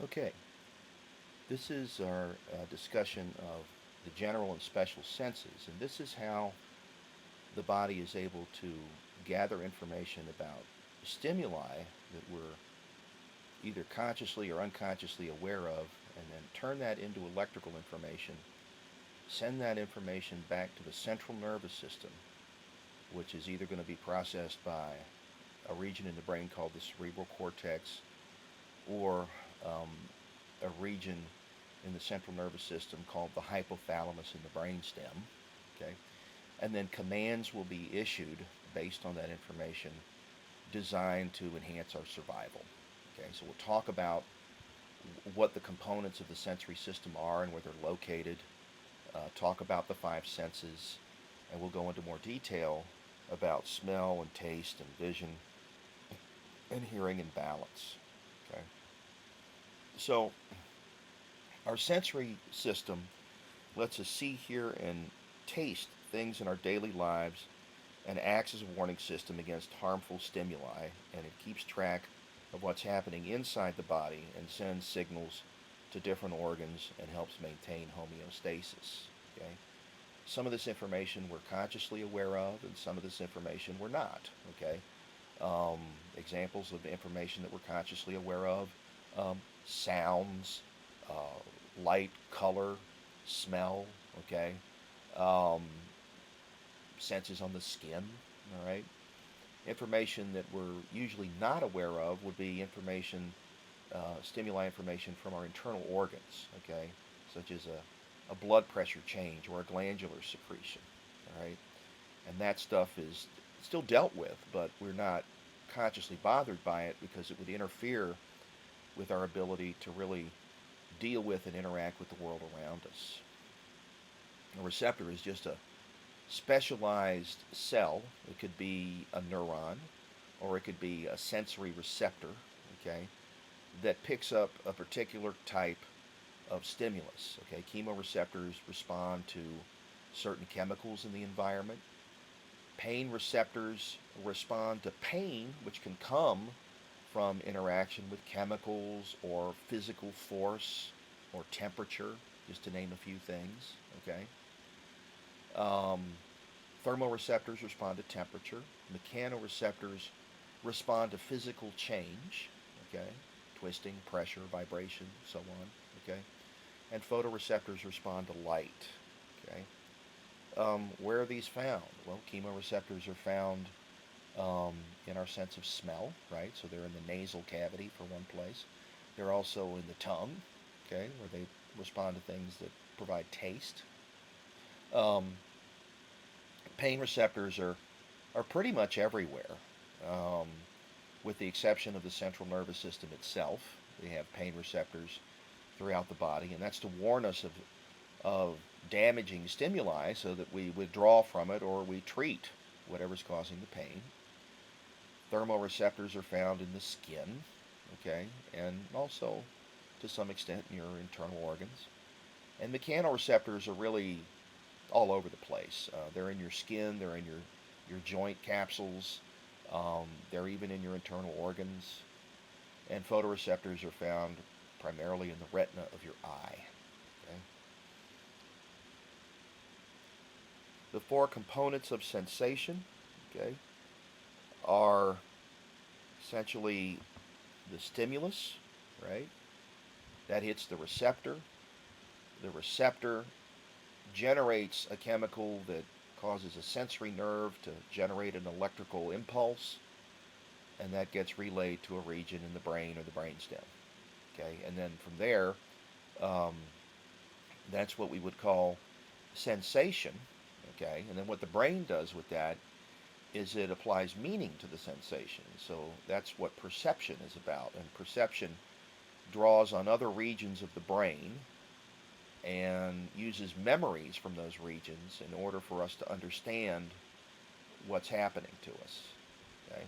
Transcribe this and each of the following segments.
Okay, this is our discussion of the general and special senses, and this is how the body is able to gather information about stimuli that we're either consciously or unconsciously aware of, and then turn that into electrical information, send that information back to the central nervous system, which is either going to be processed by a region in the brain called the cerebral cortex or um, a region in the central nervous system called the hypothalamus in the brainstem. Okay, and then commands will be issued based on that information, designed to enhance our survival. Okay, so we'll talk about what the components of the sensory system are and where they're located. Talk about the five senses, and we'll go into more detail about smell and taste and vision and hearing and balance. Okay, so our sensory system lets us see, hear, and taste things in our daily lives and acts as a warning system against harmful stimuli, and it keeps track of what's happening inside the body and sends signals to different organs and helps maintain homeostasis. Okay? Some of this information we're consciously aware of, and some of this information we're not. Okay? Um, Examples of information that we're consciously aware of: sounds, light, color, smell. Okay, um, senses on the skin. All right. Information that we're usually not aware of would be stimuli information from our internal organs. Okay, such as a blood pressure change or a glandular secretion. All right, and that stuff is still dealt with, but we're not consciously bothered by it because it would interfere with our ability to really deal with and interact with the world around us. A receptor is just a specialized cell. It could be a neuron or it could be a sensory receptor, okay, that picks up a particular type of stimulus. Okay, chemoreceptors respond to certain chemicals in the environment. Pain receptors respond to pain, which can come from interaction with chemicals or physical force or temperature, just to name a few things. Okay. Um, Thermoreceptors respond to temperature. Mechanoreceptors respond to physical change. Okay. Twisting, pressure, vibration, so on. Okay. And photoreceptors respond to light. Okay. Where are these found? Well, chemoreceptors are found um, in our sense of smell, right? So they're in the nasal cavity for one place. They're also in the tongue, okay, where they respond to things that provide taste. Um, Pain receptors are pretty much everywhere, um, with the exception of the central nervous system itself. We have pain receptors throughout the body, and that's to warn us of damaging stimuli so that we withdraw from it or we treat whatever's causing the pain. Thermoreceptors are found in the skin, okay, and also to some extent in your internal organs. And mechanoreceptors are really all over the place. They're in your skin, they're in your joint capsules, they're even in your internal organs. And photoreceptors are found primarily in the retina of your eye. Okay? The four components of sensation, okay, are essentially the stimulus, right? That hits the receptor. The receptor generates a chemical that causes a sensory nerve to generate an electrical impulse, and that gets relayed to a region in the brain or the brainstem. Okay, and then from there, um, that's what we would call sensation. Okay, and then what the brain does with that is it applies meaning to the sensation. So that's what perception is about, and perception draws on other regions of the brain and uses memories from those regions in order for us to understand what's happening to us. Okay?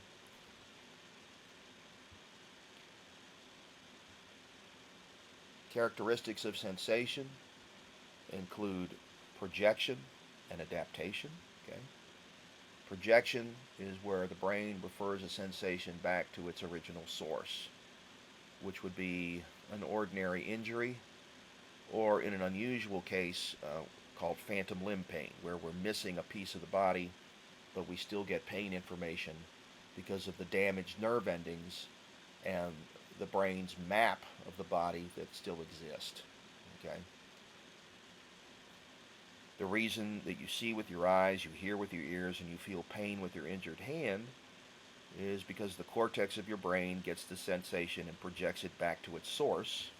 Characteristics of sensation include projection and adaptation. Okay? Projection is where the brain refers a sensation back to its original source. which would be an ordinary injury, or in an unusual case called phantom limb pain, where we're missing a piece of the body, but we still get pain information because of the damaged nerve endings and the brain's map of the body that still exist. Okay? The reason that you see with your eyes, you hear with your ears, and you feel pain with your injured hand is because the cortex of your brain gets the sensation and projects it back to its source.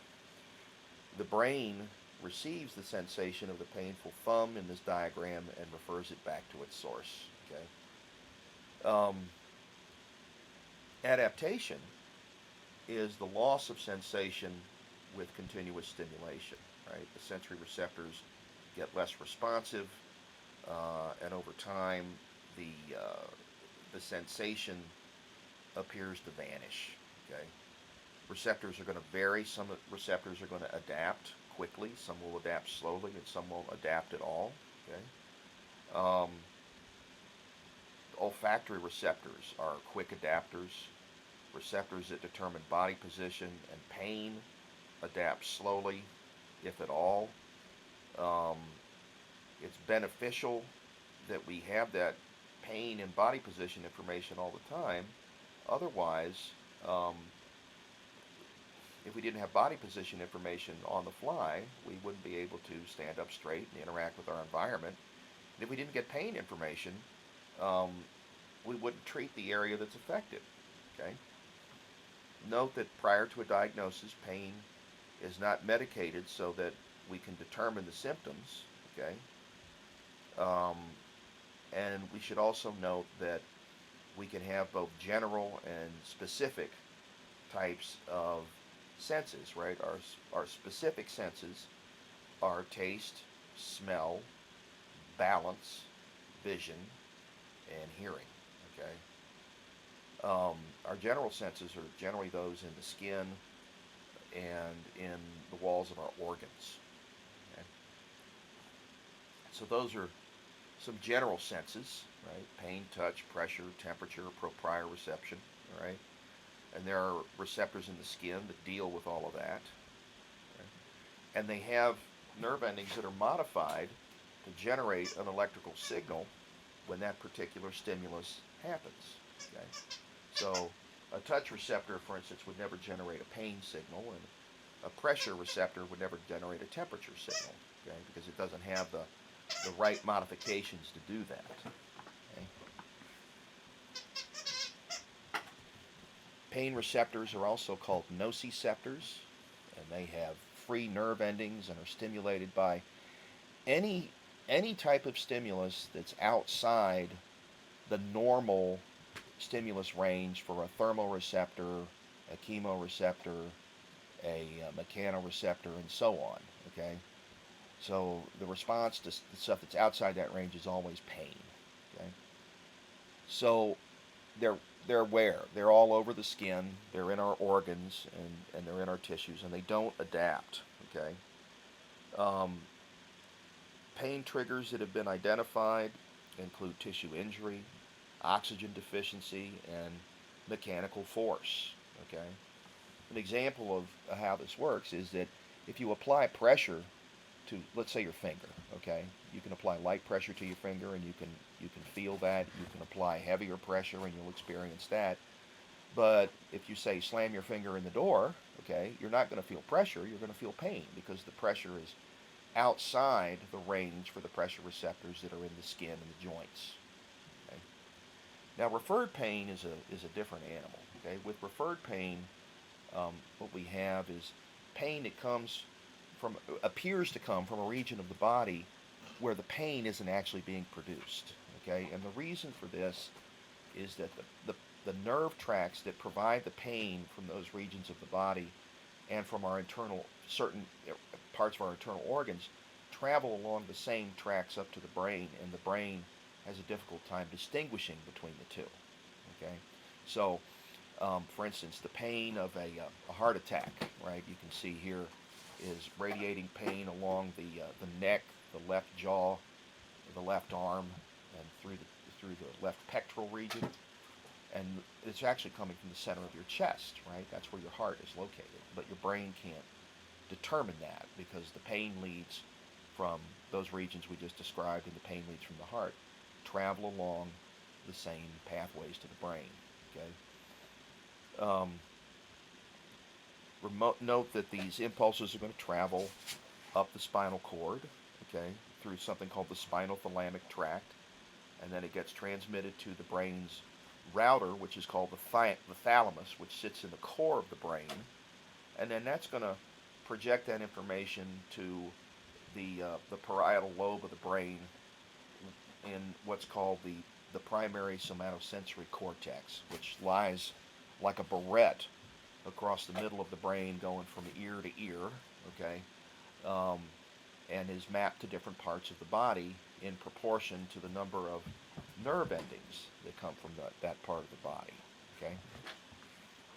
The brain receives the sensation of the painful thumb in this diagram and refers it back to its source. Okay? Adaptation is the loss of sensation with continuous stimulation. Right? The sensory receptors get less responsive, and over time, the sensation appears to vanish. Okay? Receptors are going to vary. Some receptors are going to adapt quickly. Some will adapt slowly, and some won't adapt at all. Okay? Olfactory receptors are quick adapters. Receptors that determine body position and pain adapt slowly, if at all. It's beneficial that we have that pain and body position information all the time. Otherwise, if we didn't have body position information on the fly, we wouldn't be able to stand up straight and interact with our environment. And if we didn't get pain information, we wouldn't treat the area that's affected. Okay? Note that prior to a diagnosis, pain is not medicated so that we can determine the symptoms. Okay? And we should also note that we can have both general and specific types of senses, right? Our specific senses are taste, smell, balance, vision, and hearing. Okay. Our general senses are generally those in the skin and in the walls of our organs. Okay? So those are some general senses, right? Pain, touch, pressure, temperature, proprioception, all right? And there are receptors in the skin that deal with all of that. Okay? And they have nerve endings that are modified to generate an electrical signal when that particular stimulus happens. Okay? So a touch receptor, for instance, would never generate a pain signal, and a pressure receptor would never generate a temperature signal, okay? Because it doesn't have the right modifications to do that. Okay? Pain receptors are also called nociceptors, and they have free nerve endings and are stimulated by any type of stimulus that's outside the normal stimulus range for a thermoreceptor, a chemoreceptor, a mechanoreceptor, and so on. Okay, so the response to stuff that's outside that range is always pain. Okay, so they're where? They're all over the skin. They're in our organs and they're in our tissues, and they don't adapt. Okay. Pain triggers that have been identified include tissue injury, oxygen deficiency, and mechanical force. Okay? An example of how this works is that if you apply pressure to, let's say, your finger, okay, you can apply light pressure to your finger and you can feel that. You can apply heavier pressure and you'll experience that. But if you say slam your finger in the door, okay, you're not going to feel pressure. You're going to feel pain because the pressure is outside the range for the pressure receptors that are in the skin and the joints. Okay? Now, referred pain is a different animal. Okay, with referred pain, what we have is pain that appears to come from a region of the body where the pain isn't actually being produced. Okay, and the reason for this is that the nerve tracts that provide the pain from those regions of the body and from our certain parts of our internal organs travel along the same tracks up to the brain, and the brain has a difficult time distinguishing between the two. Okay, so for instance, the pain of a heart attack, right? You can see here is radiating pain along the neck, the left jaw, the left arm, and through the left pectoral region. And it's actually coming from the center of your chest, right? That's where your heart is located. But your brain can't determine that because the pain leads from those regions we just described, and the pain leads from the heart, travel along the same pathways to the brain. Okay. Note that these impulses are going to travel up the spinal cord, okay, through something called the spinal thalamic tract, and then it gets transmitted to the brain's router, which is called the thalamus, which sits in the core of the brain, and then that's going to project that information to the parietal lobe of the brain in what's called the primary somatosensory cortex, which lies like a barrette across the middle of the brain going from ear to ear, okay, um, and is mapped to different parts of the body in proportion to the number of nerve endings that come from that part of the body, okay.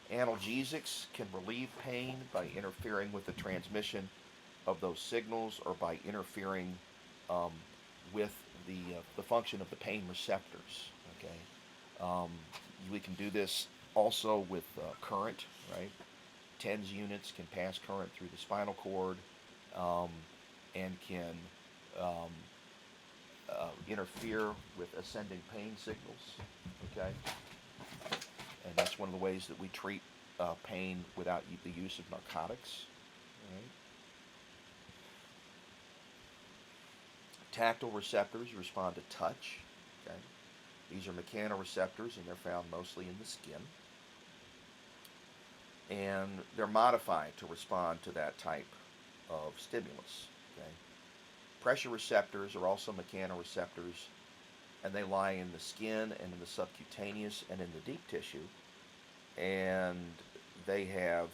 Analgesics can relieve pain by interfering with the transmission of those signals or by interfering um, with the function of the pain receptors. Okay, we can do this also with current. Right, TENS units can pass current through the spinal cord um, and can um, interfere with ascending pain signals. Okay, and that's one of the ways that we treat pain without the use of narcotics. Right? Tactile receptors respond to touch. Okay? These are mechanoreceptors, and they're found mostly in the skin. And they're modified to respond to that type of stimulus. Okay? Pressure receptors are also mechanoreceptors, and they lie in the skin and in the subcutaneous and in the deep tissue. And they have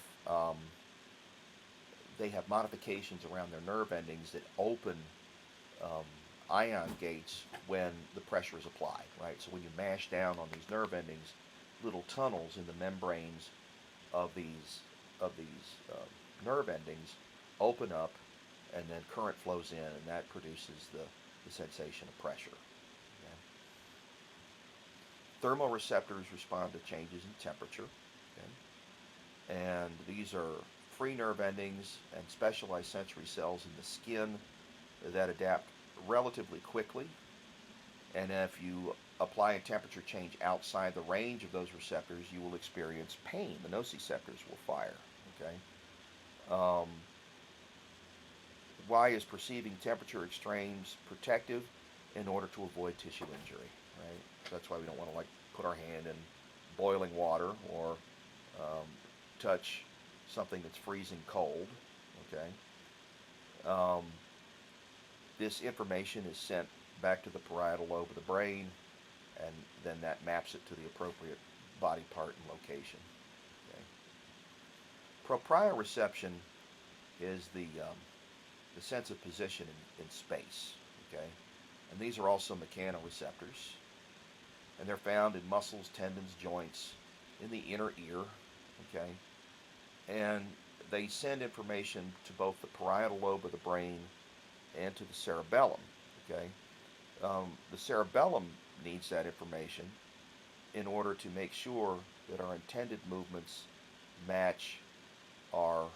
modifications around their nerve endings that open ion gates when the pressure is applied, right? So when you mash down on these nerve endings, little tunnels in the membranes of these nerve endings open up, and then current flows in, and that produces the sensation of pressure. Okay? Thermoreceptors respond to changes in temperature, okay? And these are free nerve endings and specialized sensory cells in the skin that adapt relatively quickly, and if you apply a temperature change outside the range of those receptors, you will experience pain. The nociceptors will fire. Okay. Why is perceiving temperature extremes protective? In order to avoid tissue injury, right? So that's why we don't want to put our hand in boiling water or touch something that's freezing cold. Okay. This information is sent back to the parietal lobe of the brain, and then that maps it to the appropriate body part and location. Okay. Proprioception is the sense of position in space. Okay, and these are also mechanoreceptors, and they're found in muscles, tendons, joints, in the inner ear. Okay, and they send information to both the parietal lobe of the brain and to the cerebellum. Okay, the cerebellum needs that information in order to make sure that our intended movements match our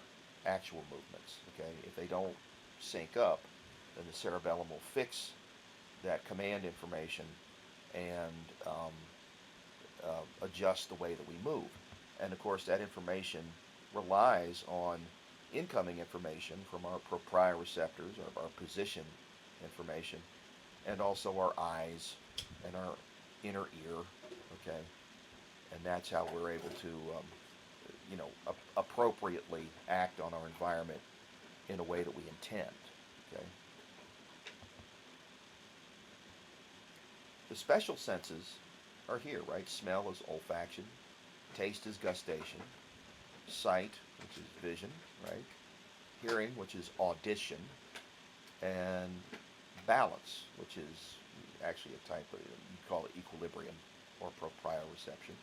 actual movements. Okay, if they don't sync up, then the cerebellum will fix that command information and adjust the way that we move. And of course, that information relies on incoming information from our proprioceptors, or our position information, and also our eyes and our inner ear. Okay, and that's how we're able to, appropriately act on our environment in a way that we intend. Okay. The special senses are here, right? Smell is olfaction, taste is gustation, sight, which is vision, right? Hearing, which is audition, and balance, which is actually a type of, you call it equilibrium or proprioception.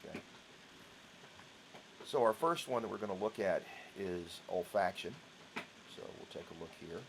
Okay. So our first one that we're going to look at is olfaction. So we'll take a look here.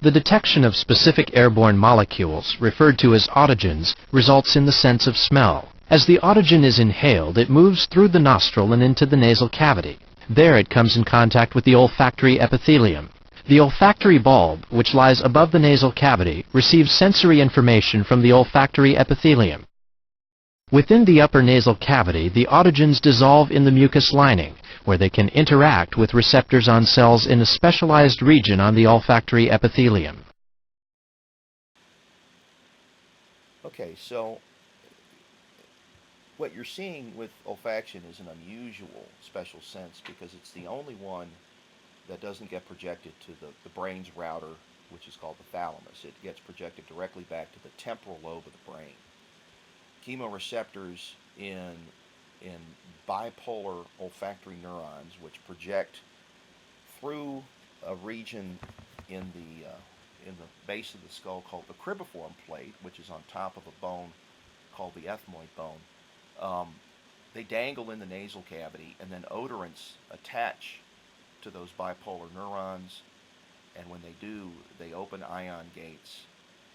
The detection of specific airborne molecules, referred to as autogens, results in the sense of smell. As the autogen is inhaled, it moves through the nostril and into the nasal cavity. There it comes in contact with the olfactory epithelium. The olfactory bulb, which lies above the nasal cavity, receives sensory information from the olfactory epithelium. Within the upper nasal cavity, the autogens dissolve in the mucus lining, where they can interact with receptors on cells in a specialized region on the olfactory epithelium. Okay, so what you're seeing with olfaction is an unusual special sense because it's the only one that doesn't get projected to the brain's router, which is called the thalamus. It gets projected directly back to the temporal lobe of the brain. Chemoreceptors in bipolar olfactory neurons, which project through a region in the base of the skull called the cribriform plate, which is on top of a bone called the ethmoid bone. They dangle in the nasal cavity, and then odorants attach to those bipolar neurons, and when they do, they open ion gates,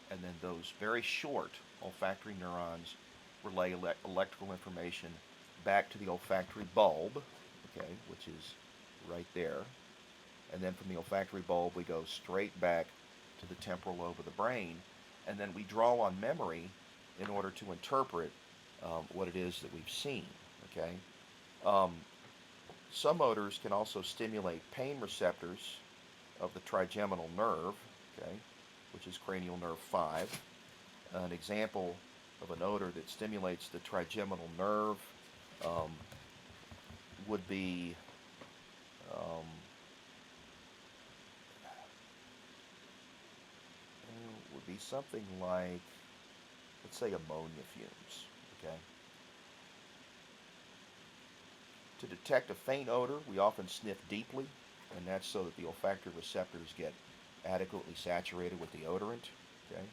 and then those very short olfactory neurons relay electrical information back to the olfactory bulb, okay, which is right there. And then from the olfactory bulb, we go straight back to the temporal lobe of the brain, and then we draw on memory in order to interpret what it is that we've seen, okay? Some odors can also stimulate pain receptors of the trigeminal nerve, okay, which is cranial nerve 5. An example of an odor that stimulates the trigeminal nerve would be something like, let's say, ammonia fumes, okay? To detect a faint odor, we often sniff deeply, and that's so that the olfactory receptors get adequately saturated with the odorant, okay?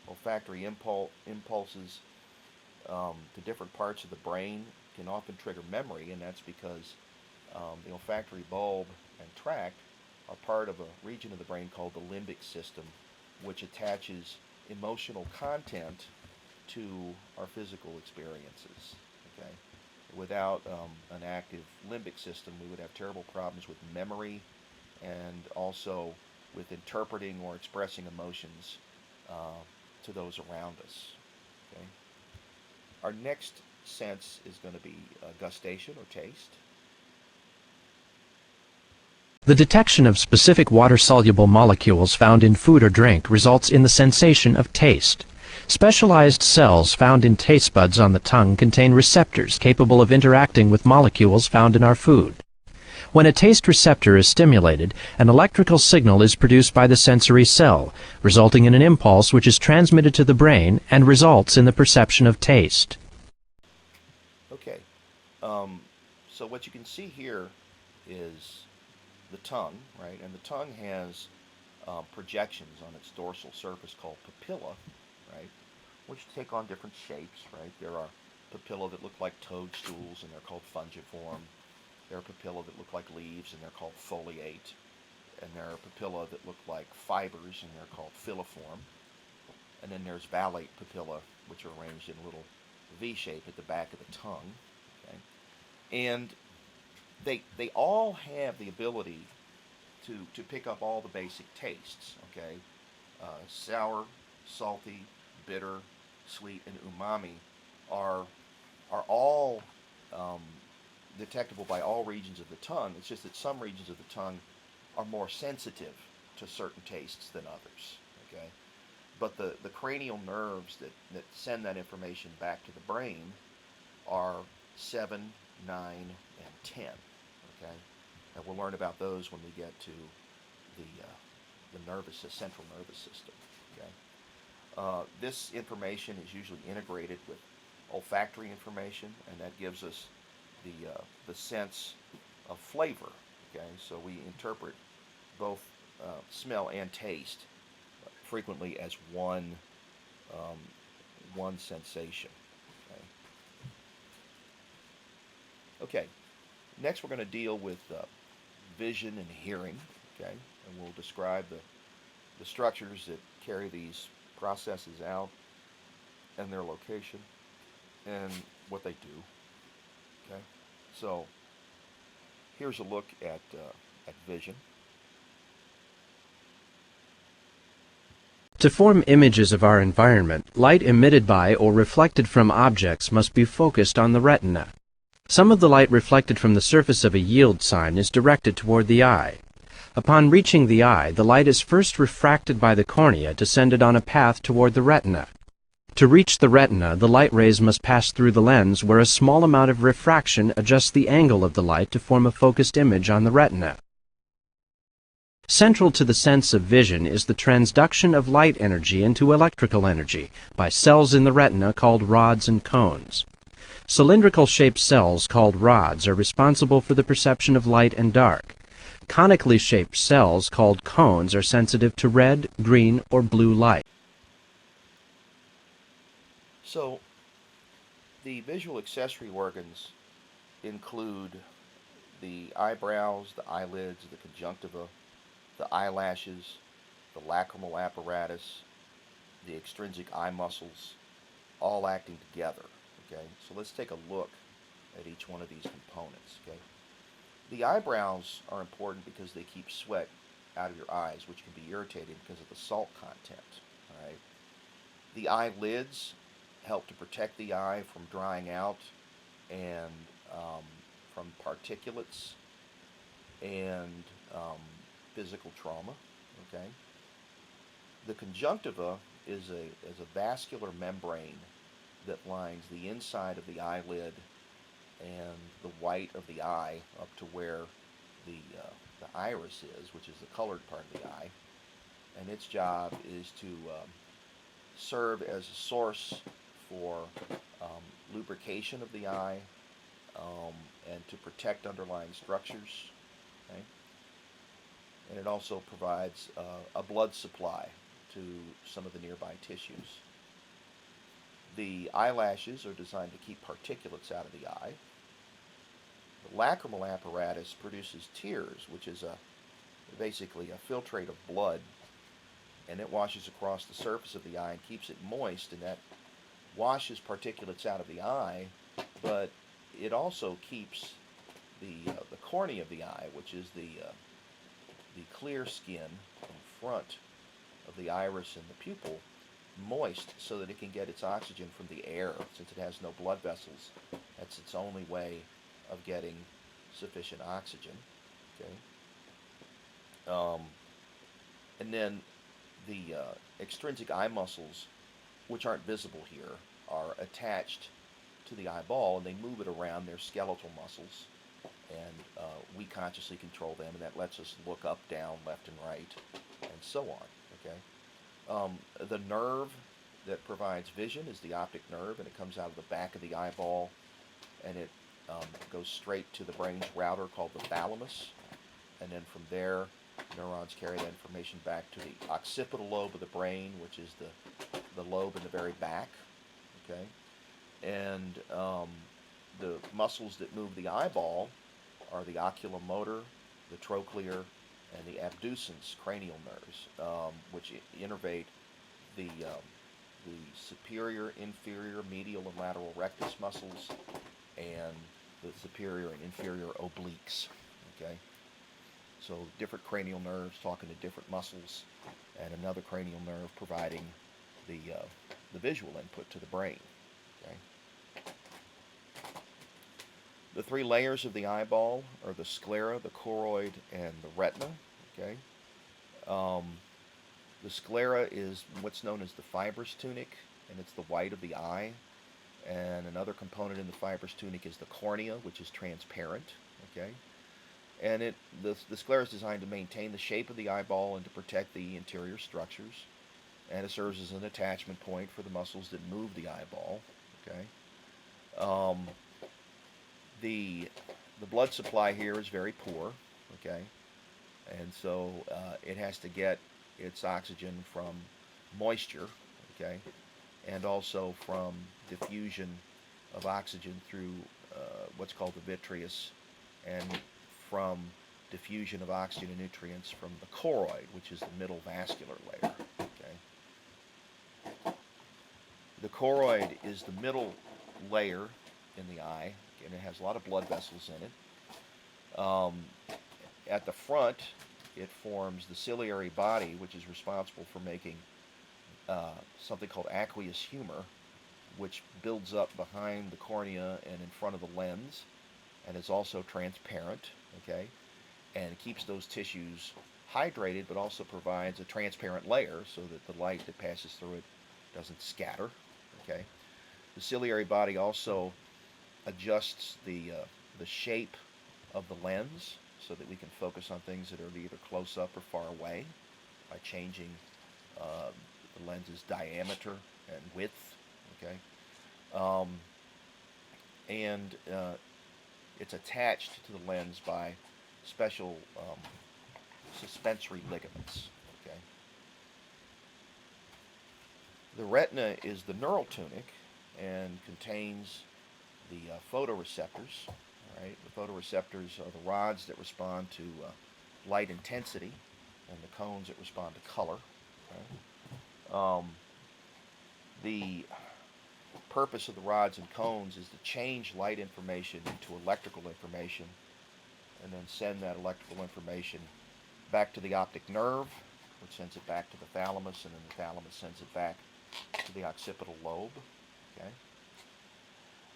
Olfactory impulses to different parts of the brain can often trigger memory, and that's because the olfactory bulb and tract are part of a region of the brain called the limbic system, which attaches emotional content to our physical experiences, okay? Without an active limbic system, we would have terrible problems with memory and also with interpreting or expressing emotions to those around us, okay? Our next sense is going to be gustation or taste. The detection of specific water-soluble molecules found in food or drink results in the sensation of taste. Specialized cells found in taste buds on the tongue contain receptors capable of interacting with molecules found in our food. When a taste receptor is stimulated, an electrical signal is produced by the sensory cell, resulting in an impulse which is transmitted to the brain and results in the perception of taste. Okay, so what you can see here is the tongue, right? And the tongue has projections on its dorsal surface called papilla, right? Which take on different shapes, right? There are papilla that look like toadstools, and they're called fungiform. There are papilla that look like leaves, and they're called foliate. And there are papilla that look like fibers, and they're called filiform. And then there's valate papilla, which are arranged in a little V shape at the back of the tongue, okay? And they all have the ability to pick up all the basic tastes, okay? Sour, salty, bitter, sweet, and umami are all detectable by all regions of the tongue. It's just that some regions of the tongue are more sensitive to certain tastes than others, okay? But the cranial nerves that send that information back to the brain are 7, 9, and 10, okay? And we'll learn about those when we get to the central nervous system, okay? This information is usually integrated with olfactory information, and that gives us the sense of flavor, okay? So we interpret both smell and taste frequently as one sensation, okay? Okay, next we're going to deal with vision and hearing, okay? And we'll describe the structures that carry these processes out, and their location, and what they do. Okay, so here's a look at vision. To form images of our environment, light emitted by or reflected from objects must be focused on the retina. Some of the light reflected from the surface of a yield sign is directed toward the eye. Upon reaching the eye, the light is first refracted by the cornea to send it on a path toward the retina. To reach the retina, the light rays must pass through the lens, where a small amount of refraction adjusts the angle of the light to form a focused image on the retina. Central to the sense of vision is the transduction of light energy into electrical energy by cells in the retina called rods and cones. Cylindrical-shaped cells called rods are responsible for the perception of light and dark. Conically shaped cells called cones are sensitive to red, green, or blue light. So the visual accessory organs include the eyebrows, the eyelids, the conjunctiva, the eyelashes, the lacrimal apparatus, the extrinsic eye muscles, all acting together. Okay, so let's take a look at each one of these components. Okay, the eyebrows are important because they keep sweat out of your eyes, which can be irritating because of the salt content. All right, the eyelids help to protect the eye from drying out and from particulates and physical trauma. Okay, the conjunctiva is a vascular membrane that lines the inside of the eyelid and the white of the eye up to where the iris is, which is the colored part of the eye, and its job is to serve as a source for lubrication of the eye and to protect underlying structures. Okay? And it also provides a blood supply to some of the nearby tissues. The eyelashes are designed to keep particulates out of the eye. The lacrimal apparatus produces tears, which is basically a filtrate of blood, and it washes across the surface of the eye and keeps it moist, and that washes particulates out of the eye, but it also keeps the cornea of the eye, which is the clear skin in front of the iris and the pupil, moist so that it can get its oxygen from the air. Since it has no blood vessels, that's its only way of getting sufficient oxygen. Okay. And then the extrinsic eye muscles, which aren't visible here, are attached to the eyeball, and they move it around. They're skeletal muscles, and we consciously control them, and that lets us look up, down, left, and right, and so on. Okay. The nerve that provides vision is the optic nerve, and it comes out of the back of the eyeball, and it goes straight to the brain's router called the thalamus, and then from there neurons carry that information back to the occipital lobe of the brain, which is the lobe in the very back. Okay, and the muscles that move the eyeball are the oculomotor, the trochlear, and the abducens cranial nerves, which innervate the superior, inferior, medial, and lateral rectus muscles, and the superior and inferior obliques. Okay, so different cranial nerves talking to different muscles, and another cranial nerve providing the visual input to the brain. Okay. The three layers of the eyeball are the sclera, the choroid, and the retina. Okay. The sclera is what's known as the fibrous tunic, and it's the white of the eye. And another component in the fibrous tunic is the cornea, which is transparent. Okay. And the sclera is designed to maintain the shape of the eyeball and to protect the interior structures. And it serves as an attachment point for the muscles that move the eyeball. Okay. The blood supply here is very poor. Okay. And so it has to get its oxygen from moisture. Okay. And also from diffusion of oxygen through what's called the vitreous, and from diffusion of oxygen and nutrients from the choroid, which is the middle vascular layer. Okay? The choroid is the middle layer in the eye, and it has a lot of blood vessels in it. At the front, it forms the ciliary body, which is responsible for making something called aqueous humor, which builds up behind the cornea and in front of the lens, and is also transparent, okay, and keeps those tissues hydrated, but also provides a transparent layer so that the light that passes through it doesn't scatter, okay. The ciliary body also adjusts the shape of the lens so that we can focus on things that are either close up or far away by changing the lens's diameter and width, okay. And it's attached to the lens by special suspensory ligaments, okay. The retina is the neural tunic and contains the photoreceptors. All right, the photoreceptors are the rods that respond to light intensity, and the cones that respond to color. Okay? The purpose of the rods and cones is to change light information into electrical information, and then send that electrical information back to the optic nerve, which sends it back to the thalamus, and then the thalamus sends it back to the occipital lobe. Okay.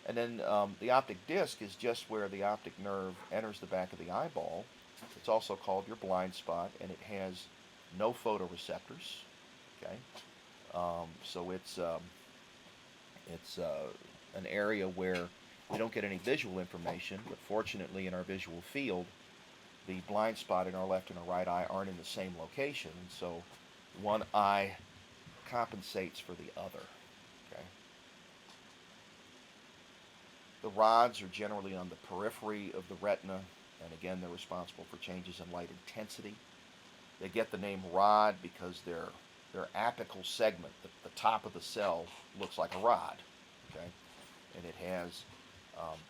And then the optic disc is just where the optic nerve enters the back of the eyeball. It's also called your blind spot, and it has no photoreceptors. Okay, so it's an area where we don't get any visual information, but fortunately in our visual field, the blind spot in our left and our right eye aren't in the same location, and so one eye compensates for the other. Okay. The rods are generally on the periphery of the retina, and again, they're responsible for changes in light intensity. They get the name rod because their apical segment, the top of the cell, looks like a rod, okay? And it has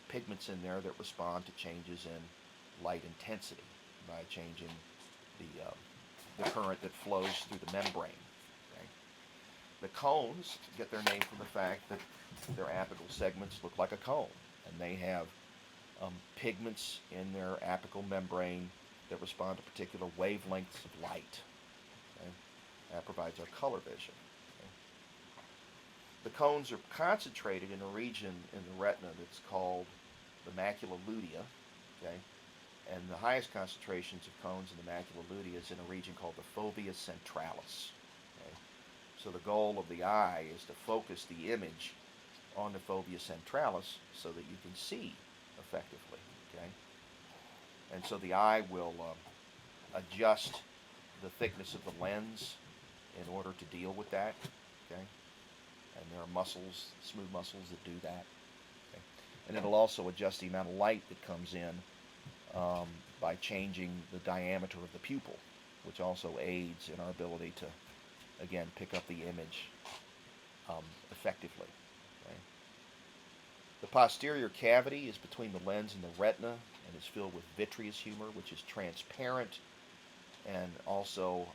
pigments in there that respond to changes in light intensity by changing the current that flows through the membrane. Okay? The cones get their name from the fact that their apical segments look like a cone, and they have pigments in their apical membrane that respond to particular wavelengths of light. Okay? That provides our color vision. Okay? The cones are concentrated in a region in the retina that's called the macula lutea. Okay? And the highest concentrations of cones in the macula lutea is in a region called the fovea centralis. Okay? So the goal of the eye is to focus the image on the fovea centralis so that you can see effectively. Okay? And so the eye will adjust the thickness of the lens in order to deal with that. Okay? And there are muscles, smooth muscles that do that. Okay? And it'll also adjust the amount of light that comes in by changing the diameter of the pupil, which also aids in our ability to, again, pick up the image effectively. Okay? The posterior cavity is between the lens and the retina and is filled with vitreous humor, which is transparent and also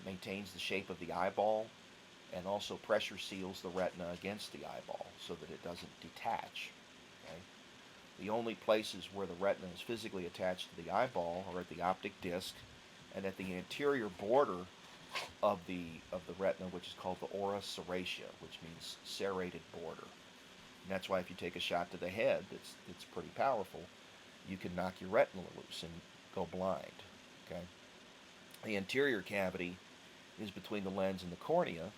maintains the shape of the eyeball, and also pressure seals the retina against the eyeball so that it doesn't detach. Okay? The only places where the retina is physically attached to the eyeball are at the optic disc and at the anterior border of the retina, which is called the ora serratia, which means serrated border. And that's why if you take a shot to the head, it's pretty powerful. You can knock your retina loose and go blind. Okay. The anterior cavity is between the lens and the cornea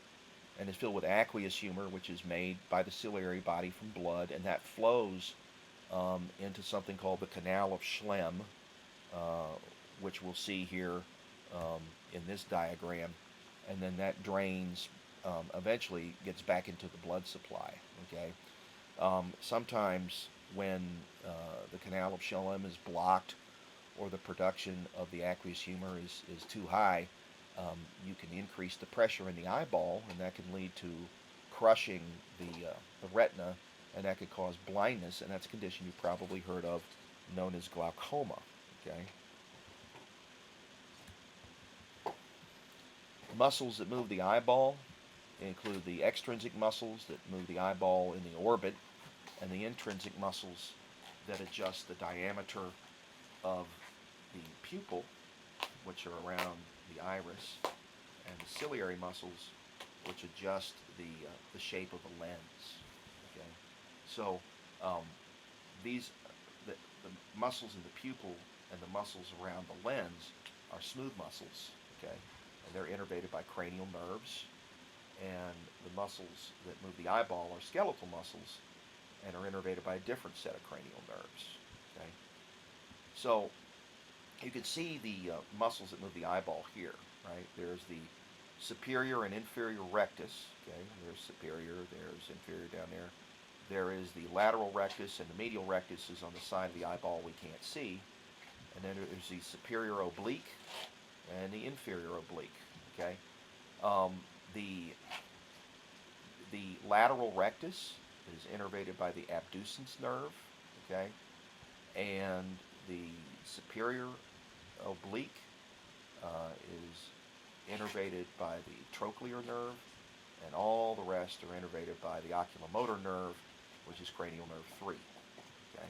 and is filled with aqueous humor, which is made by the ciliary body from blood, and that flows into something called the canal of Schlemm, which we'll see here in this diagram, and then that drains, eventually gets back into the blood supply. Okay, sometimes when the canal of Schlemm is blocked or the production of the aqueous humor is too high, you can increase the pressure in the eyeball, and that can lead to crushing the retina, and that could cause blindness, and that's a condition you've probably heard of known as glaucoma. Okay. Muscles that move the eyeball include the extrinsic muscles that move the eyeball in the orbit, and the intrinsic muscles that adjust the diameter of the pupil, which are around the iris, and the ciliary muscles, which adjust the shape of the lens. Okay, so um, these the muscles in the pupil and the muscles around the lens are smooth muscles. Okay, and they're innervated by cranial nerves, and the muscles that move the eyeball are skeletal muscles and are innervated by a different set of cranial nerves. Okay, so you can see the muscles that move the eyeball here, right? There's the superior and inferior rectus. Okay, there's superior, there's inferior down there. There is the lateral rectus, and the medial rectus is on the side of the eyeball we can't see. And then there's the superior oblique and the inferior oblique. Okay, um, the lateral rectus is innervated by the abducens nerve. Okay, and the superior oblique is innervated by the trochlear nerve, and all the rest are innervated by the oculomotor nerve, which is cranial nerve 3. Okay?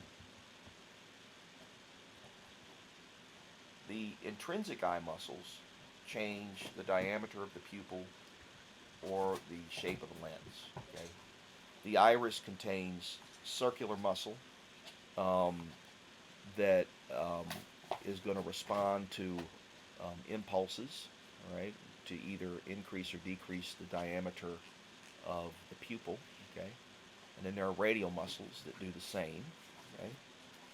The intrinsic eye muscles change the diameter of the pupil or the shape of the lens. Okay? The iris contains circular muscle that is going to respond to impulses, right, to either increase or decrease the diameter of the pupil. Okay, and then there are radial muscles that do the same. Okay,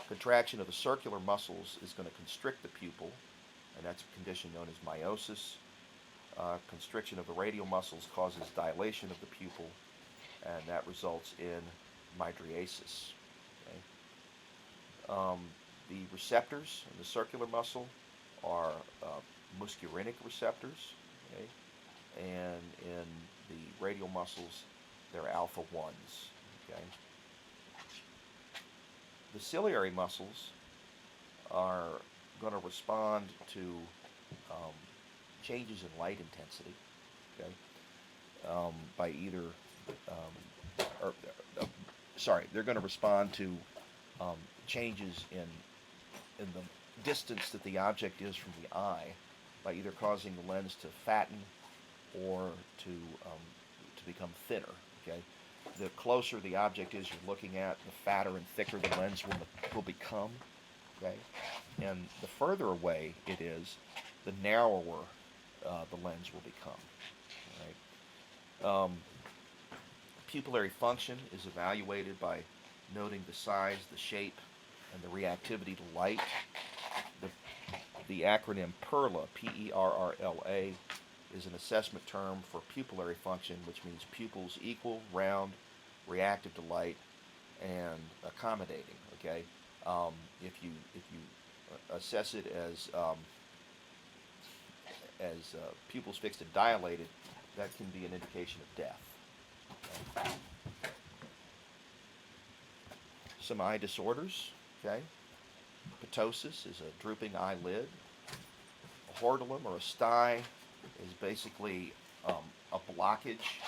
contraction of the circular muscles is going to constrict the pupil, and that's a condition known as miosis. Constriction of the radial muscles causes dilation of the pupil, and that results in mydriasis. Okay? The receptors in the circular muscle are muscarinic receptors, okay? And in the radial muscles, they're alpha 1s. Okay? The ciliary muscles are going to respond to changes in light intensity, okay? By either, they're going to respond to changes in the distance that the object is from the eye by either causing the lens to fatten or to become thinner. Okay, the closer the object is you're looking at, the fatter and thicker the lens will become. Okay, and the further away it is, the narrower the lens will become. Right. Pupillary function is evaluated by noting the size, the shape, and the reactivity to light. The acronym PERLA, P-E-R-R-L-A, is an assessment term for pupillary function, which means pupils equal, round, reactive to light, and accommodating. Okay, if you assess it as pupils fixed and dilated, that can be an indication of death. Okay. Some eye disorders. Okay, ptosis is a drooping eyelid. A hordelum or a stye is basically a blockage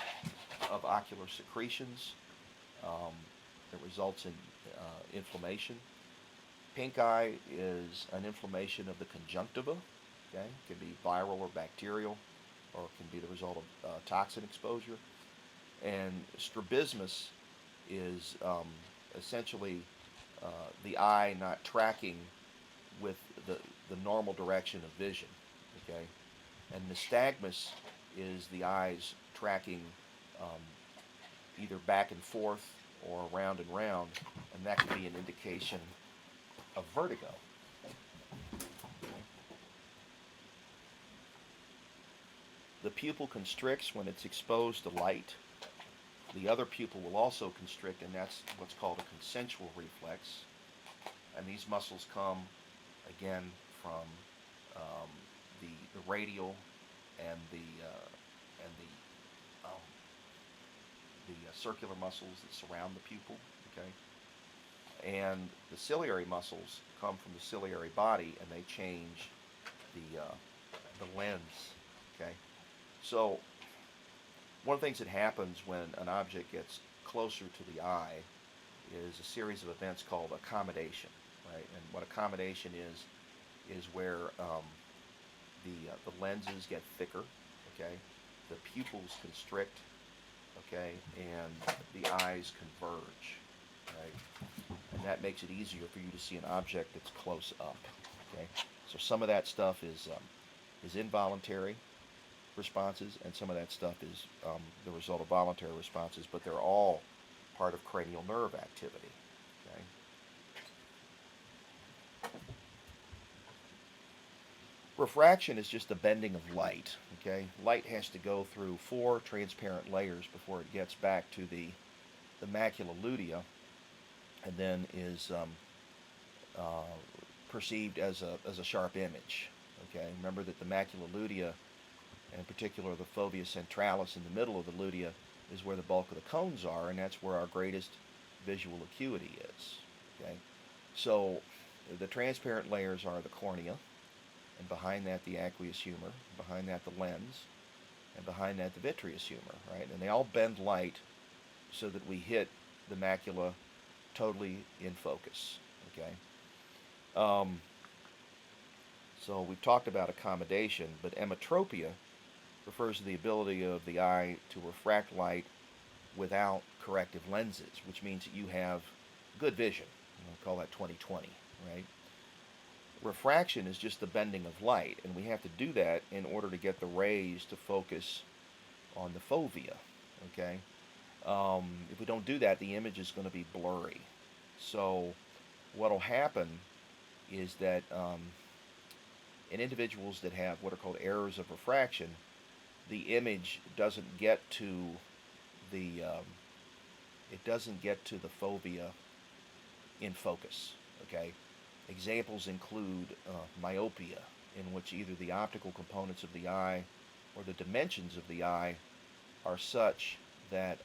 of ocular secretions that results in inflammation. Pink eye is an inflammation of the conjunctiva. Okay, it can be viral or bacterial, or it can be the result of toxin exposure. And strabismus is essentially the eye not tracking with the normal direction of vision. Okay, and nystagmus is the eyes tracking either back and forth or round and round, and that can be an indication of vertigo. The pupil constricts when it's exposed to light. The other pupil will also constrict, and that's what's called a consensual reflex. And these muscles come, again, from the radial and the circular muscles that surround the pupil. Okay, and the ciliary muscles come from the ciliary body, and they change the lens. Okay, So one of the things that happens when an object gets closer to the eye is a series of events called accommodation, right? And what accommodation is where the lenses get thicker, okay? The pupils constrict, okay, and the eyes converge, right? And that makes it easier for you to see an object that's close up, okay? So some of that stuff is involuntary responses, and some of that stuff is the result of voluntary responses, but they're all part of cranial nerve activity, okay? Refraction is just the bending of light, okay? Light has to go through 4 transparent layers before it gets back to the macula lutea, and then is uh, perceived as a sharp image, okay? Remember that the macula lutea, in particular the fovea centralis in the middle of the lutea, is where the bulk of the cones are, and that's where our greatest visual acuity is, okay? So the transparent layers are the cornea, and behind that the aqueous humor, behind that the lens, and behind that the vitreous humor, right? And they all bend light so that we hit the macula totally in focus, okay? So we've talked about accommodation, but emetropia refers to the ability of the eye to refract light without corrective lenses, which means that you have good vision. We'll call that 20/20, right? Refraction is just the bending of light, and we have to do that in order to get the rays to focus on the fovea, okay? If we don't do that, the image is going to be blurry. So what will happen is that in individuals that have what are called errors of refraction, the image doesn't get to the fovea in focus, okay? Examples include myopia, in which either the optical components of the eye or the dimensions of the eye are such that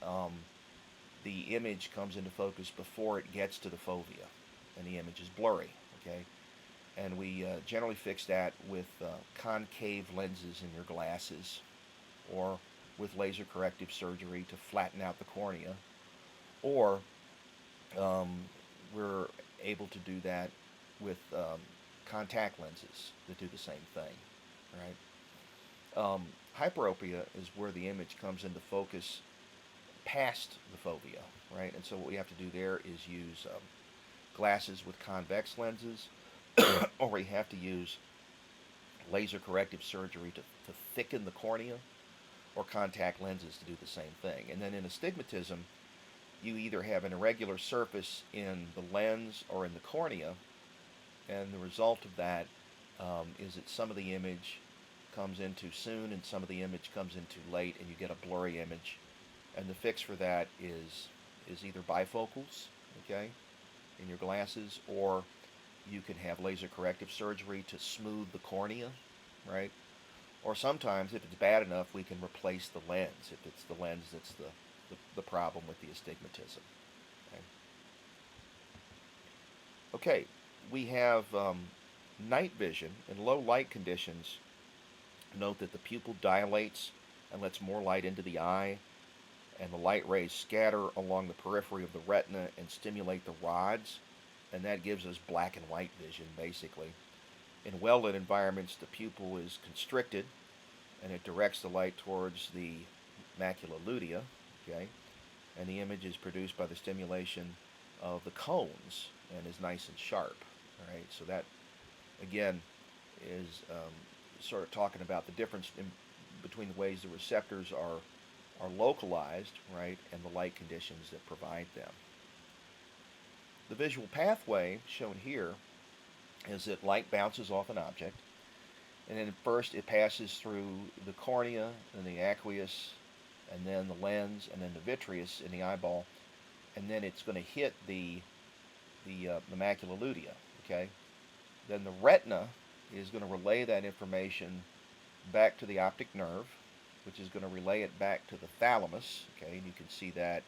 the image comes into focus before it gets to the fovea, and the image is blurry, okay? And we generally fix that with concave lenses in your glasses, or with laser corrective surgery to flatten out the cornea, or we're able to do that with contact lenses that do the same thing, right? Hyperopia is where the image comes into focus past the fovea, right? And so what we have to do there is use glasses with convex lenses, or we have to use laser corrective surgery to thicken the cornea, or contact lenses to do the same thing. And then in astigmatism, you either have an irregular surface in the lens or in the cornea, and the result of that is that some of the image comes in too soon and some of the image comes in too late, and you get a blurry image. And the fix for that is either bifocals, okay, in your glasses, or you can have laser corrective surgery to smooth the cornea, right? Or sometimes, if it's bad enough, we can replace the lens, if it's the lens that's the problem with the astigmatism. Okay, we have night vision. In low light conditions, note that the pupil dilates and lets more light into the eye, and the light rays scatter along the periphery of the retina and stimulate the rods, and that gives us black and white vision, basically. In well-lit environments, the pupil is constricted, and it directs the light towards the macula lutea, okay? And the image is produced by the stimulation of the cones and is nice and sharp, all right? So that, again, is sort of talking about the difference between the ways the receptors are localized, right, and the light conditions that provide them. The visual pathway shown here is that light bounces off an object, and then first it passes through the cornea, and the aqueous, and then the lens, and then the vitreous in the eyeball, and then it's going to hit the macula lutea, okay? Then the retina is going to relay that information back to the optic nerve, which is going to relay it back to the thalamus, okay? And you can see that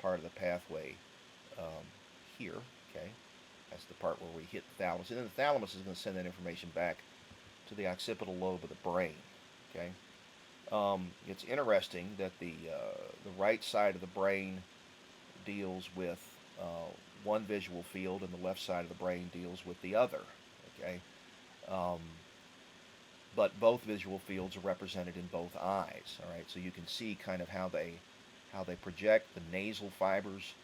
part of the pathway here, okay? That's the part where we hit the thalamus. And then the thalamus is going to send that information back to the occipital lobe of the brain, okay? It's interesting that the right side of the brain deals with one visual field, and the left side of the brain deals with the other. Okay, um, but both visual fields are represented in both eyes. All right, so you can see kind of how they project. The nasal fibers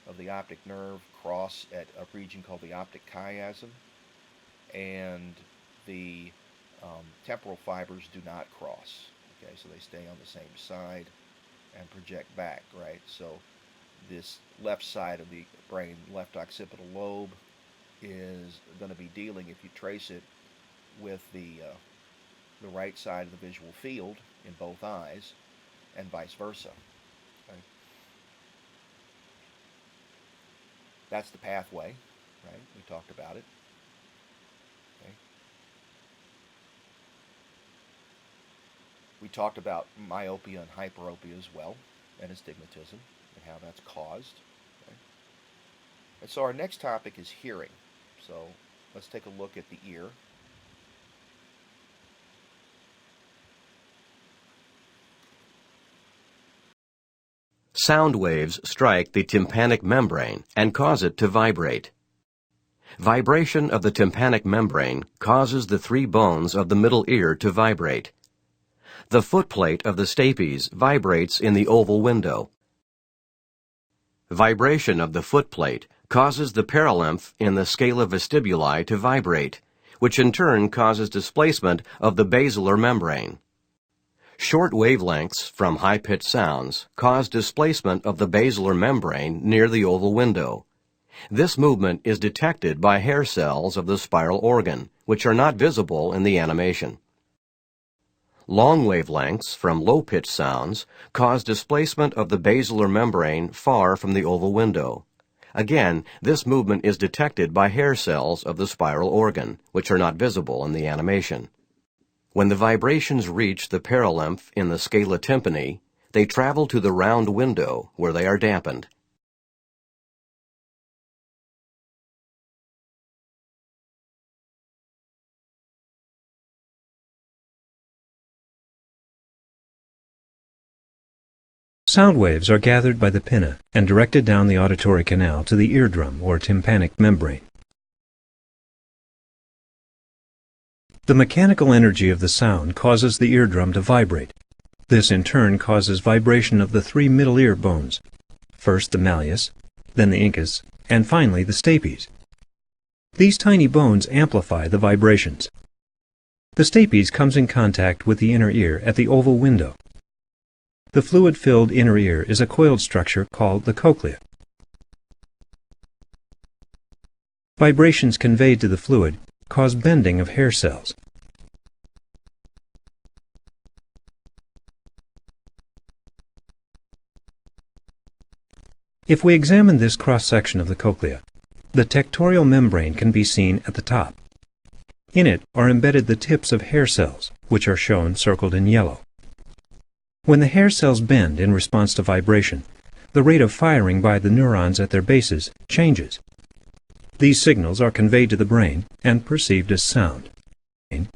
of the optic nerve cross at a region called the optic chiasm, and the temporal fibers do not cross. Okay, so they stay on the same side and project back, right? So this left side of the brain, left occipital lobe, is going to be dealing, if you trace it, with the right side of the visual field in both eyes, and vice versa. Okay? That's the pathway, right? We talked about it. Okay? We talked about myopia and hyperopia as well, and astigmatism, and how that's caused. Okay? And so our next topic is hearing. So let's take a look at the ear. Sound waves strike the tympanic membrane and cause it to vibrate. Vibration of the tympanic membrane causes the three bones of the middle ear to vibrate. The footplate of the stapes vibrates in the oval window. Vibration of the footplate causes the perilymph in the scala vestibuli to vibrate, which in turn causes displacement of the basilar membrane. Short wavelengths from high-pitched sounds cause displacement of the basilar membrane near the oval window. This movement is detected by hair cells of the spiral organ, which are not visible in the animation. Long wavelengths from low-pitched sounds cause displacement of the basilar membrane far from the oval window. Again, this movement is detected by hair cells of the spiral organ, which are not visible in the animation. When the vibrations reach the perilymph in the scala tympani, they travel to the round window where they are dampened. Sound waves are gathered by the pinna and directed down the auditory canal to the eardrum or tympanic membrane. The mechanical energy of the sound causes the eardrum to vibrate. This in turn causes vibration of the three middle ear bones, first the malleus, then the incus, and finally the stapes. These tiny bones amplify the vibrations. The stapes comes in contact with the inner ear at the oval window. The fluid-filled inner ear is a coiled structure called the cochlea. Vibrations conveyed to the fluid cause bending of hair cells. If we examine this cross-section of the cochlea, the tectorial membrane can be seen at the top. In it are embedded the tips of hair cells, which are shown circled in yellow. When the hair cells bend in response to vibration, the rate of firing by the neurons at their bases changes. These signals are conveyed to the brain and perceived as sound. Okay,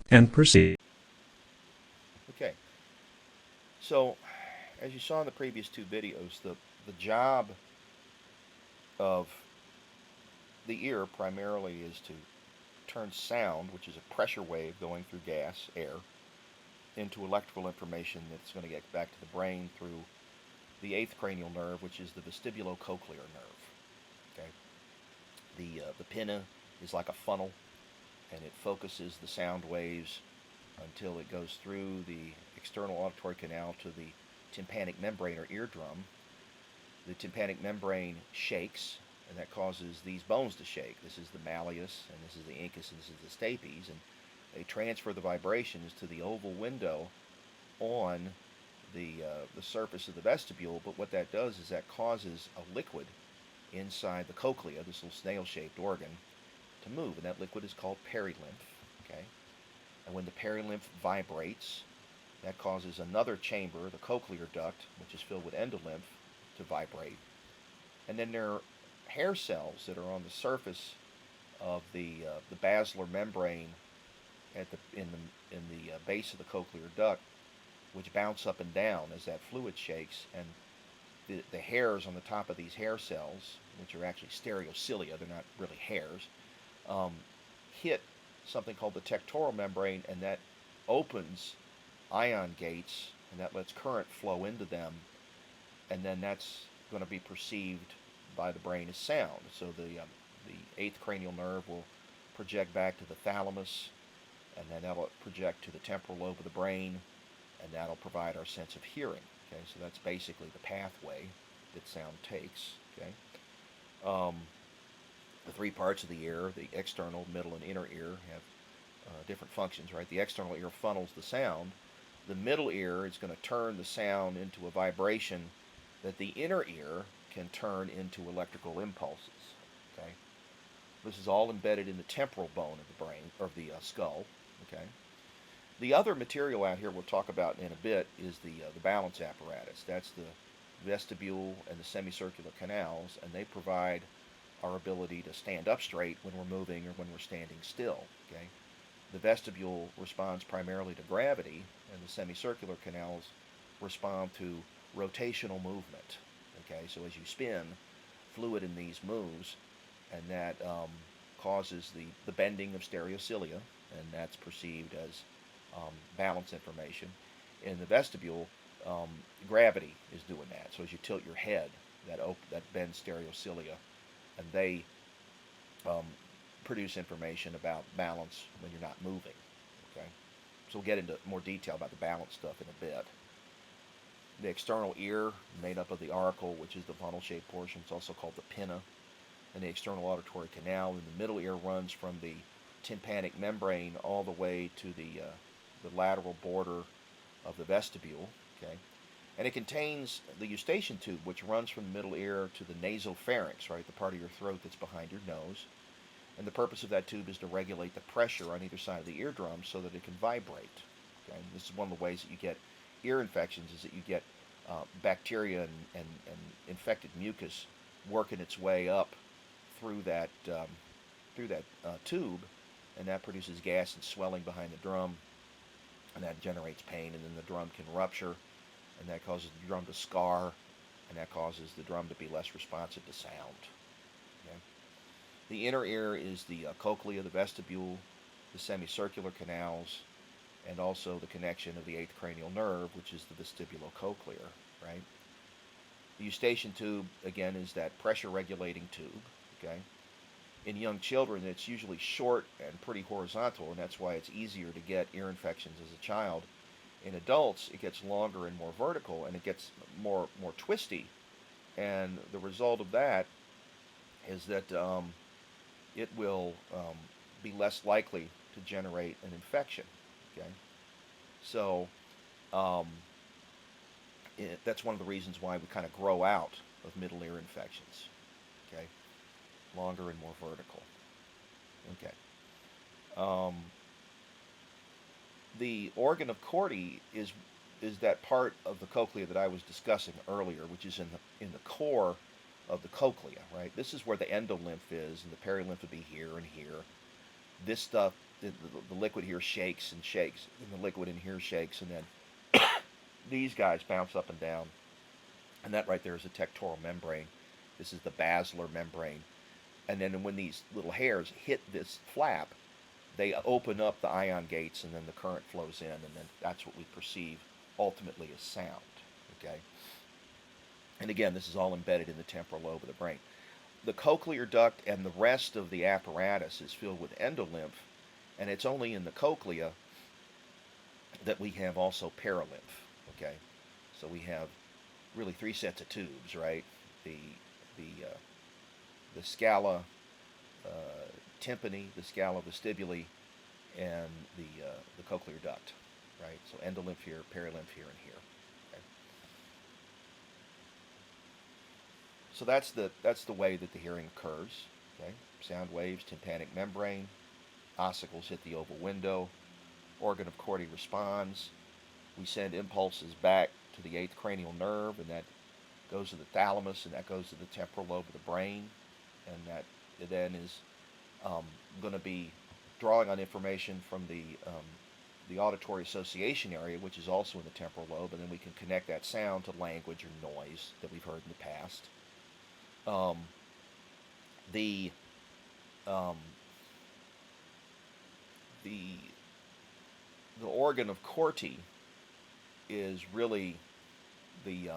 so as you saw in the previous two videos, the job of the ear primarily is to turn sound, which is a pressure wave going through gas, air, into electrical information that's going to get back to the brain through the eighth cranial nerve, which is the vestibulocochlear nerve. Okay, the pinna is like a funnel, and it focuses the sound waves until it goes through the external auditory canal to the tympanic membrane or eardrum. The tympanic membrane shakes, and that causes these bones to shake. This is the malleus, and this is the incus, and this is the stapes, and they transfer the vibrations to the oval window on the surface of the vestibule. But what that does is that causes a liquid inside the cochlea, this little snail-shaped organ, to move, and that liquid is called perilymph. Okay, and when the perilymph vibrates, that causes another chamber, the cochlear duct, which is filled with endolymph, to vibrate. And then there are hair cells that are on the surface of the basilar membrane in the base of the cochlear duct which bounce up and down as that fluid shakes, and the hairs on the top of these hair cells, which are actually stereocilia, they're not really hairs, um, hit something called the tectoral membrane, and that opens ion gates, and that lets current flow into them, and then that's going to be perceived by the brain as sound. So the eighth cranial nerve will project back to the thalamus, and then that'll project to the temporal lobe of the brain, and that'll provide our sense of hearing. Okay, so that's basically the pathway that sound takes. Okay, the three parts of the ear, the external, middle, and inner ear, have different functions. Right, the external ear funnels the sound. The middle ear is going to turn the sound into a vibration that the inner ear can turn into electrical impulses. Okay, this is all embedded in the temporal bone of the brain, or the skull. Okay. The other material out here we'll talk about in a bit is the balance apparatus. That's the vestibule and the semicircular canals, and they provide our ability to stand up straight when we're moving or when we're standing still. Okay. The vestibule responds primarily to gravity, and the semicircular canals respond to rotational movement. Okay, so as you spin, fluid in these moves, and that causes the bending of stereocilia, and that's perceived as balance information. In the vestibule, gravity is doing that. So as you tilt your head, that bends stereocilia, and they produce information about balance when you're not moving. Okay, so we'll get into more detail about the balance stuff in a bit. The external ear, made up of the auricle, which is the funnel-shaped portion, it's also called the pinna, and the external auditory canal. And the middle ear runs from the tympanic membrane all the way to the lateral border of the vestibule. Okay, and it contains the eustachian tube, which runs from the middle ear to the nasopharynx, right, the part of your throat that's behind your nose. And the purpose of that tube is to regulate the pressure on either side of the eardrum so that it can vibrate. Okay, and this is one of the ways that you get ear infections, is that you get bacteria and infected mucus working its way up through that tube, and that produces gas and swelling behind the drum, and that generates pain, and then the drum can rupture, and that causes the drum to scar, and that causes the drum to be less responsive to sound. Okay? The inner ear is the cochlea, the vestibule, the semicircular canals, and also the connection of the eighth cranial nerve, which is the vestibulocochlear, right? The eustachian tube, again, is that pressure regulating tube, okay? In young children, it's usually short and pretty horizontal, and that's why it's easier to get ear infections as a child. In adults, it gets longer and more vertical, and it gets more twisty, and the result of that is that it will be less likely to generate an infection. Okay, so that's one of the reasons why we kind of grow out of middle ear infections. Okay, longer and more vertical. Okay, the organ of Corti is that part of the cochlea that I was discussing earlier, which is in the core of the cochlea. Right, this is where the endolymph is, and the perilymph would be here and here. This stuff. The liquid here shakes and shakes, and the liquid in here shakes, and then these guys bounce up and down, and that right there is the tectoral membrane. This is the basilar membrane, and then when these little hairs hit this flap, they open up the ion gates, and then the current flows in, and then that's what we perceive ultimately as sound. Okay, and again, this is all embedded in the temporal lobe of the brain. The cochlear duct and the rest of the apparatus is filled with endolymph, and it's only in the cochlea that we have also perilymph. Okay, so we have really three sets of tubes, right? The scala tympani, the scala vestibuli, and the cochlear duct, right? So endolymph here, perilymph here, and here. Okay. So that's the way that the hearing occurs. Okay, sound waves, tympanic membrane. Ossicles hit the oval window, organ of Corti responds, we send impulses back to the eighth cranial nerve, and that goes to the thalamus, and that goes to the temporal lobe of the brain, and that then is going to be drawing on information from the the auditory association area, which is also in the temporal lobe, and then we can connect that sound to language or noise that we've heard in the past. Um, the um, the the organ of Corti is really the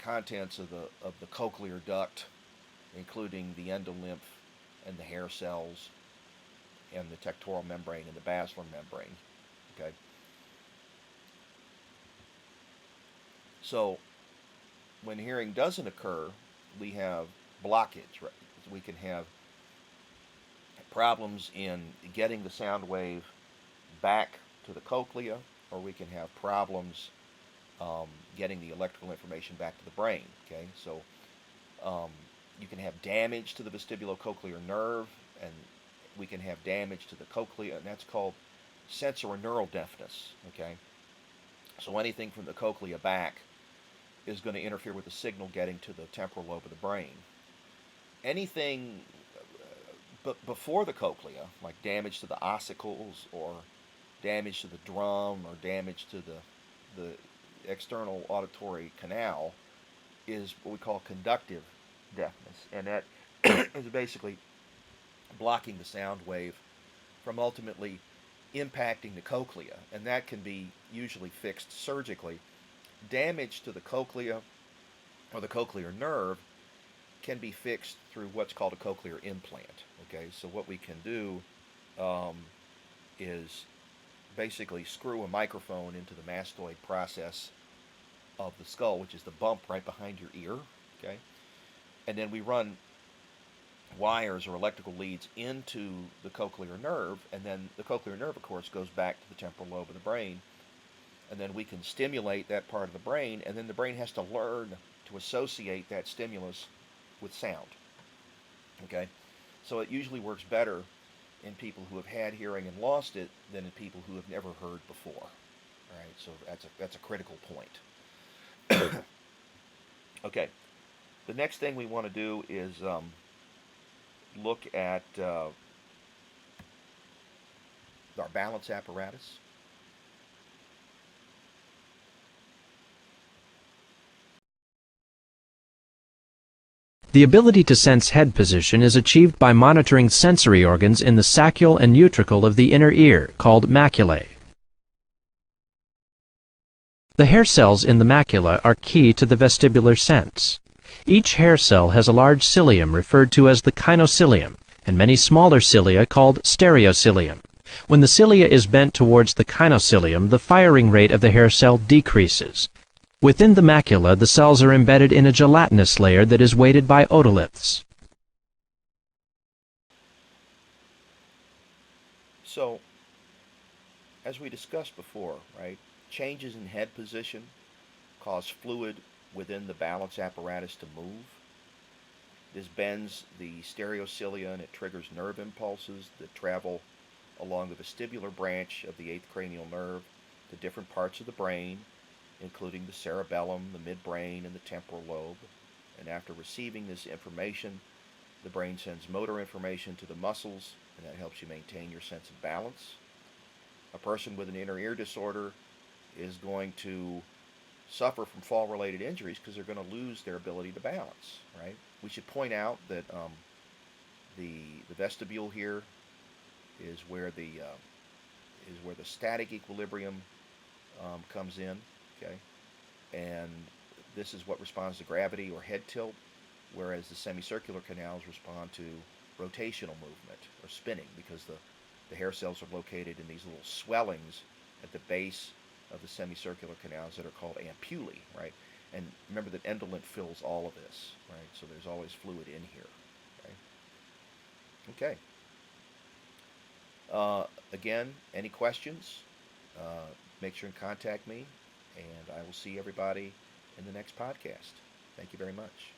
contents of the cochlear duct, including the endolymph and the hair cells and the tectoral membrane and the basilar membrane. Okay. So when hearing doesn't occur, we have blockage. Right? We can have problems in getting the sound wave back to the cochlea, or we can have problems getting the electrical information back to the brain. Okay, so you can have damage to the vestibulocochlear nerve, and we can have damage to the cochlea, and that's called sensorineural deafness. Okay, so anything from the cochlea back is going to interfere with the signal getting to the temporal lobe of the brain. Anything but before the cochlea, like damage to the ossicles or damage to the drum or damage to the external auditory canal, is what we call conductive deafness, and that is basically blocking the sound wave from ultimately impacting the cochlea, and that can be usually fixed surgically. Damage to the cochlea or the cochlear nerve can be fixed through what's called a cochlear implant. Okay, so what we can do is basically screw a microphone into the mastoid process of the skull, which is the bump right behind your ear. Okay, and then we run wires or electrical leads into the cochlear nerve, and then the cochlear nerve, of course, goes back to the temporal lobe of the brain, and then we can stimulate that part of the brain, and then the brain has to learn to associate that stimulus with sound. Okay, so it usually works better in people who have had hearing and lost it than in people who have never heard before. All right, so that's a critical point. Okay, the next thing we want to do is look at our balance apparatus. The ability to sense head position is achieved by monitoring sensory organs in the saccule and utricle of the inner ear, called maculae. The hair cells in the macula are key to the vestibular sense. Each hair cell has a large cilium referred to as the kinocilium, and many smaller cilia called stereocilium. When the cilia is bent towards the kinocilium, the firing rate of the hair cell decreases. Within the macula, the cells are embedded in a gelatinous layer that is weighted by otoliths. So, as we discussed before, right, changes in head position cause fluid within the balance apparatus to move. This bends the stereocilia and it triggers nerve impulses that travel along the vestibular branch of the 8th cranial nerve to different parts of the brain, including the cerebellum, the midbrain, and the temporal lobe. And after receiving this information, the brain sends motor information to the muscles, and that helps you maintain your sense of balance. A person with an inner ear disorder is going to suffer from fall-related injuries because they're going to lose their ability to balance, right? We should point out that the vestibule here is where the static equilibrium comes in. Okay, and this is what responds to gravity or head tilt, whereas the semicircular canals respond to rotational movement or spinning, because the hair cells are located in these little swellings at the base of the semicircular canals that are called ampullae, right? And remember that endolymph fills all of this, right? So there's always fluid in here, right? Okay. Again, any questions? Make sure and contact me, and I will see everybody in the next podcast. Thank you very much.